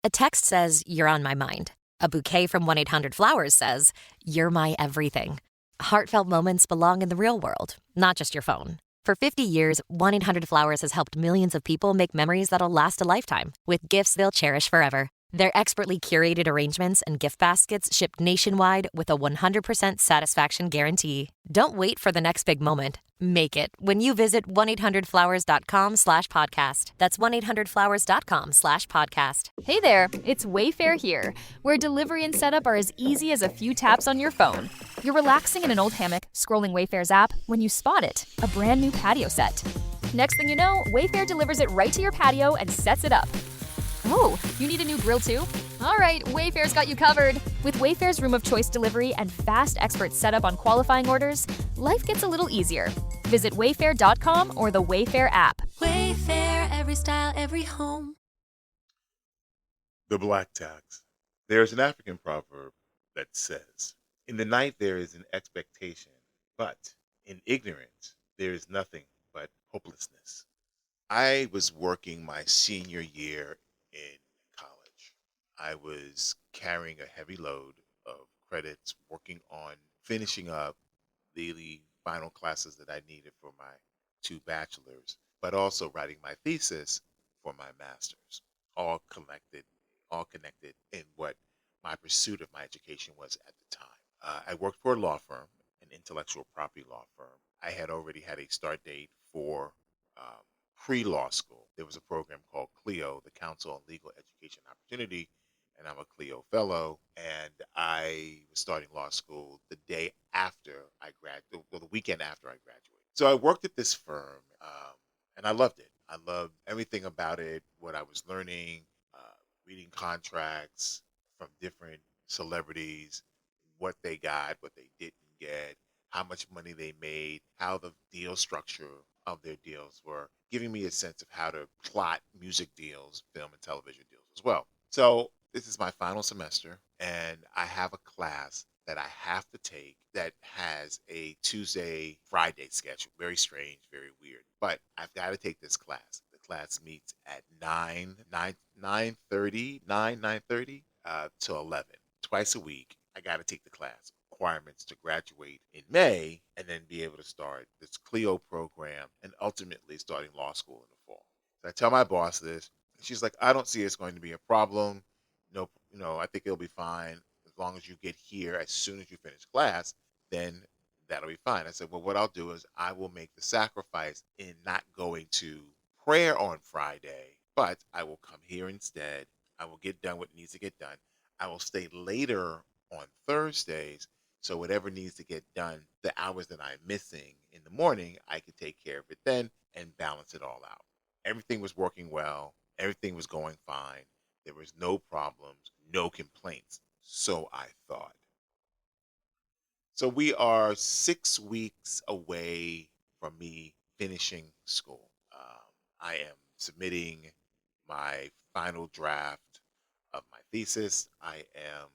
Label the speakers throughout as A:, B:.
A: A text says, "You're on my mind." A bouquet from 1-800-Flowers says, "You're my everything." Heartfelt moments belong in the real world, not just your phone. For 50 years, 1-800-Flowers has helped millions of people make memories that'll last a lifetime with gifts they'll cherish forever. Their expertly curated arrangements and gift baskets ship nationwide with a 100% satisfaction guarantee. Don't wait for the next big moment. Make it when you visit 1-800-Flowers.com/podcast. That's 1-800-Flowers.com/podcast.
B: Hey there, it's Wayfair here, where delivery and setup are as easy as a few taps on your phone. You're relaxing in an old hammock, scrolling Wayfair's app, when you spot it, a brand new patio set. Next thing you know, Wayfair delivers it right to your patio and sets it up. Oh, you need a new grill too? All right, Wayfair's got you covered. With Wayfair's Room of Choice delivery and fast expert setup on qualifying orders, life gets a little easier. Visit wayfair.com or the Wayfair app.
C: Wayfair, every style, every home.
D: The Black Tax. There's an African proverb that says, "In the night there is an expectation, but in ignorance there is nothing but hopelessness." I was working my senior year in college. I was carrying a heavy load of credits, working on finishing up the final classes that I needed for my 2 bachelors, but also writing my thesis for my master's, all connected in what my pursuit of my education was at the time. I worked for a law firm, an intellectual property law firm. I had already had a start date for um, pre-law school. There was a program called CLEO, the Council on Legal Education Opportunity, and I'm a CLEO fellow. And I was starting law school the day after I graduated, well, the weekend after I graduated. So I worked at this firm, and I loved it. I loved everything about it, what I was learning, reading contracts from different celebrities, what they got, what they didn't get, how much money they made, how the deal structure of their deals were, giving me a sense of how to plot music deals, film and television deals as well. So this is my final semester, and I have a class that I have to take that has a Tuesday, Friday schedule. Very strange, very weird. But I've got to take this class. The class meets at 9:30 to 11. Twice a week, I got to take the class. Requirements to graduate in May and then be able to start this CLEO program and ultimately starting law school in the fall. So I tell my boss this, and she's like, "I don't see it's going to be a problem. No, I think it'll be fine as long as you get here as soon as you finish class, then that'll be fine." I said, "Well, what I'll do is I will make the sacrifice in not going to prayer on Friday, but I will come here instead. I will get done what needs to get done. I will stay later on Thursdays, so whatever needs to get done, the hours that I'm missing in the morning, I can take care of it then and balance it all out." Everything was working well. Everything was going fine. There was no problems, no complaints. So I thought. So we are 6 weeks away from me finishing school. I am submitting my final draft of my thesis. I am,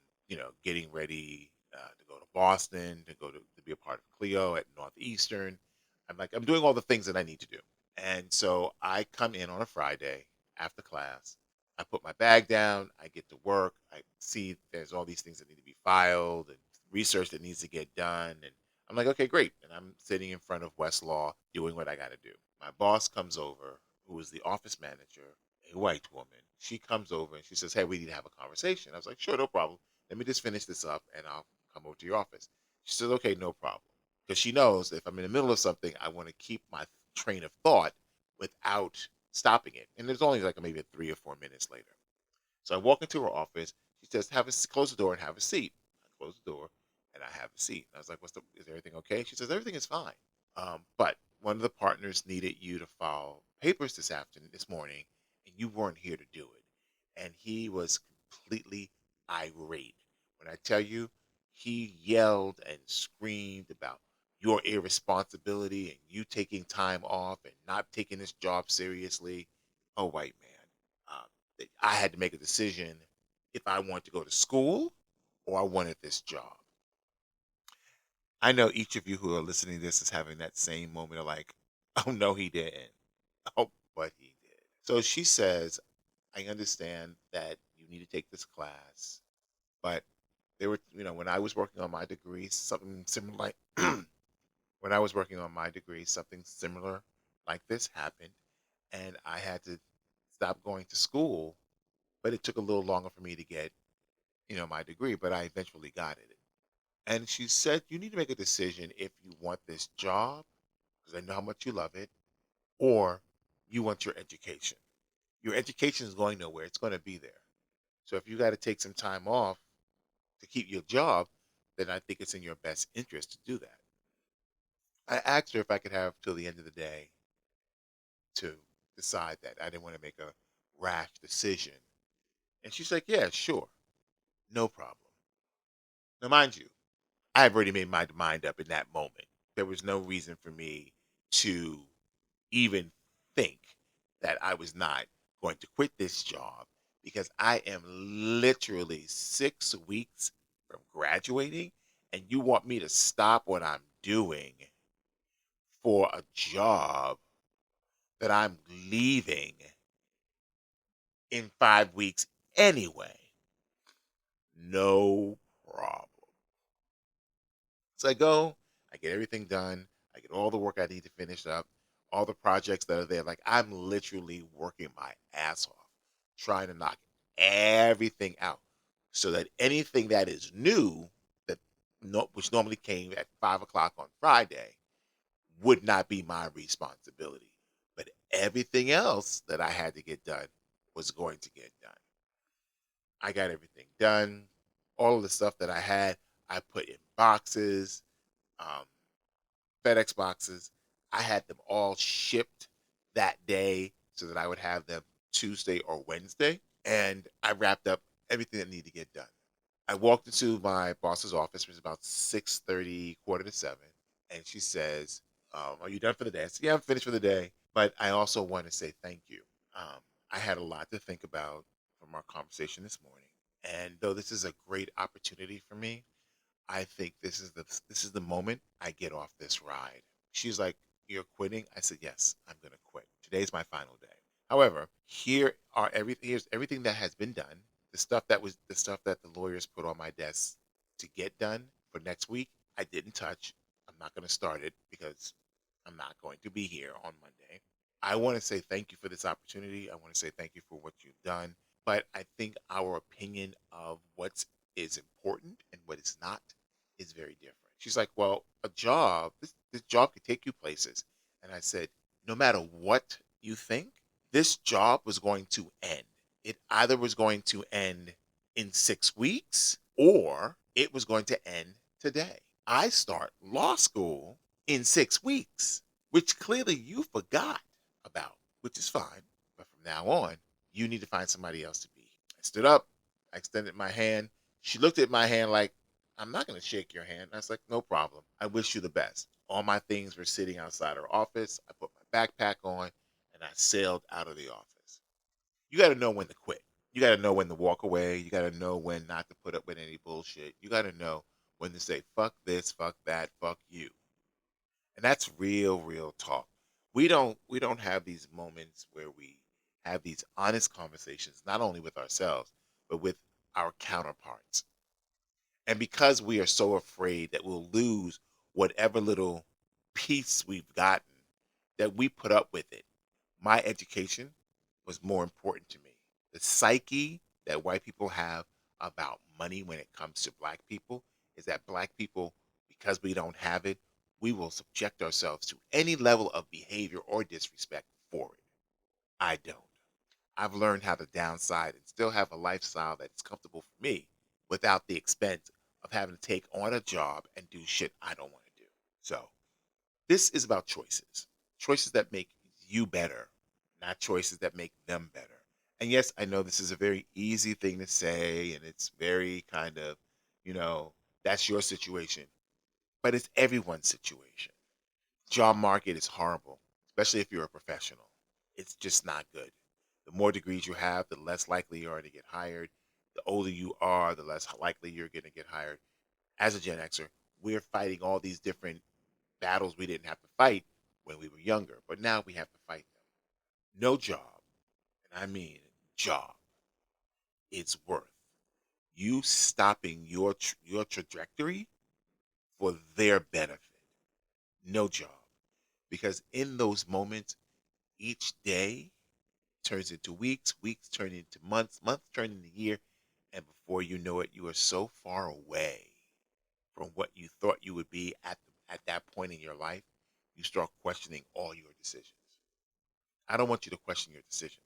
D: getting ready to go to Boston to be a part of CLEO at Northeastern. I'm doing all the things that I need to do, and so I come in on a Friday after class. I put my bag down. I get to work. I see there's all these things that need to be filed and research that needs to get done, and I'm like, okay, great. And I'm sitting in front of Westlaw doing what I got to do. My boss comes over, who is the office manager, a white woman. She comes over and she says, "Hey, we need to have a conversation." I was like, "Sure, no problem. Let me just finish this up and I'll come over to your office." She says, "Okay, no problem." Because she knows if I'm in the middle of something, I want to keep my train of thought without stopping it. And there's only like maybe 3 or 4 minutes later. So I walk into her office. She says, close the door and have a seat." I close the door and I have a seat. And I was like, is everything okay? She says, "Everything is fine. But one of the partners needed you to file papers this morning, and you weren't here to do it." And he was completely irate. When I tell you, he yelled and screamed about your irresponsibility and you taking time off and not taking this job seriously. Oh, white man. I had to make a decision if I wanted to go to school or I wanted this job. I know each of you who are listening to this is having that same moment of like, "Oh, no, he didn't. Oh, but he did." So she says, "I understand that you need to take this class. But they were, when I was working on my degree, something similar like when I was working on my degree, something similar like this happened, and I had to stop going to school. But it took a little longer for me to get, my degree, but I eventually got it. And she said, you need to make a decision if you want this job, because I know how much you love it, or you want your education. Your education is going nowhere, it's going to be there. So if you got to take some time off to keep your job, then I think it's in your best interest to do that. I asked her if I could have till the end of the day to decide that. I didn't want to make a rash decision. And she's like, yeah, sure, no problem. Now, mind you, I have already made my mind up in that moment. There was no reason for me to even think that I was not going to quit this job because I am literally 6 weeks from graduating, and you want me to stop what I'm doing for a job that I'm leaving in 5 weeks anyway. No problem. So I go, I get everything done, I get all the work I need to finish up, all the projects that are there. Like I'm literally working my ass off, trying to knock everything out so that anything that is new, that which normally came at 5 o'clock on Friday, would not be my responsibility. But everything else that I had to get done was going to get done. I got everything done. All of the stuff that I had, I put in boxes, um, FedEx boxes. I had them all shipped that day so that I would have them Tuesday or Wednesday. And I wrapped up everything that needed to get done. I walked into my boss's office. It was about 6:30, quarter to 7. And she says, are you done for the day? I said, yeah, I'm finished for the day. But I also want to say thank you. Um, I had a lot to think about from our conversation this morning. And though this is a great opportunity for me, I think this is the moment I get off this ride. She's like, "You're quitting?" I said, "Yes, I'm going to quit. Today's my final day." However, here's everything that has been done. The stuff that the lawyers put on my desk to get done for next week. I didn't touch. I'm not going to start it because I'm not going to be here on Monday. I want to say thank you for this opportunity. I want to say thank you for what you've done. But I think our opinion of what is important and what is not is very different. She's like, well, this job could take you places. And I said, no matter what you think, this job was going to end. It either was going to end in 6 weeks or it was going to end today. I start law school in 6 weeks, which clearly you forgot about, which is fine. But from now on, you need to find somebody else to be. I stood up, I extended my hand. She looked at my hand like, I'm not going to shake your hand. I was like, no problem. I wish you the best. All my things were sitting outside her office. I put my backpack on and I sailed out of the office. You got to know when to quit. You got to know when to walk away. You got to know when not to put up with any bullshit. You got to know when to say, fuck this, fuck that, fuck you. And that's real talk. We don't have these moments where we have these honest conversations, not only with ourselves, but with our counterparts. And because we are so afraid that we'll lose whatever little piece we've gotten, that we put up with it. My education was more important to me. The psyche that white people have about money when it comes to black people is that black people, because we don't have it, we will subject ourselves to any level of behavior or disrespect for it. I don't. I've learned how to downside and still have a lifestyle that's comfortable for me without the expense of having to take on a job and do shit I don't want to do. So, this is about choices. Choices that make you better, not choices that make them better. And yes, I know this is a very easy thing to say and it's very kind of, that's your situation, but it's everyone's situation. Job market is horrible, especially if you're a professional. It's just not good. The more degrees you have, the less likely you are to get hired. The older you are, the less likely you're going to get hired. As a Gen Xer, we're fighting all these different battles we didn't have to fight when we were younger, but now we have to fight them. No job, and I mean job, is worth you stopping your trajectory for their benefit. No job. Because in those moments, each day turns into weeks, weeks turn into months, months turn into year, and before you know it, you are so far away from what you thought you would be at that point in your life, you start questioning all your decisions. I don't want you to question your decisions.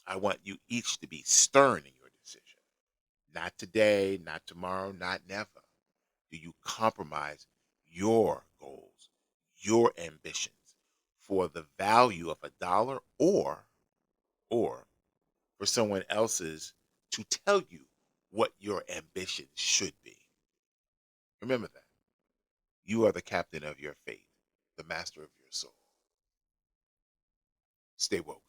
D: I want you each to be stern in your decision. Not today, not tomorrow, not never. Do you compromise your goals, your ambitions for the value of $1 or for someone else's to tell you what your ambitions should be? Remember that. You are the captain of your fate, the master of your soul. Stay woke.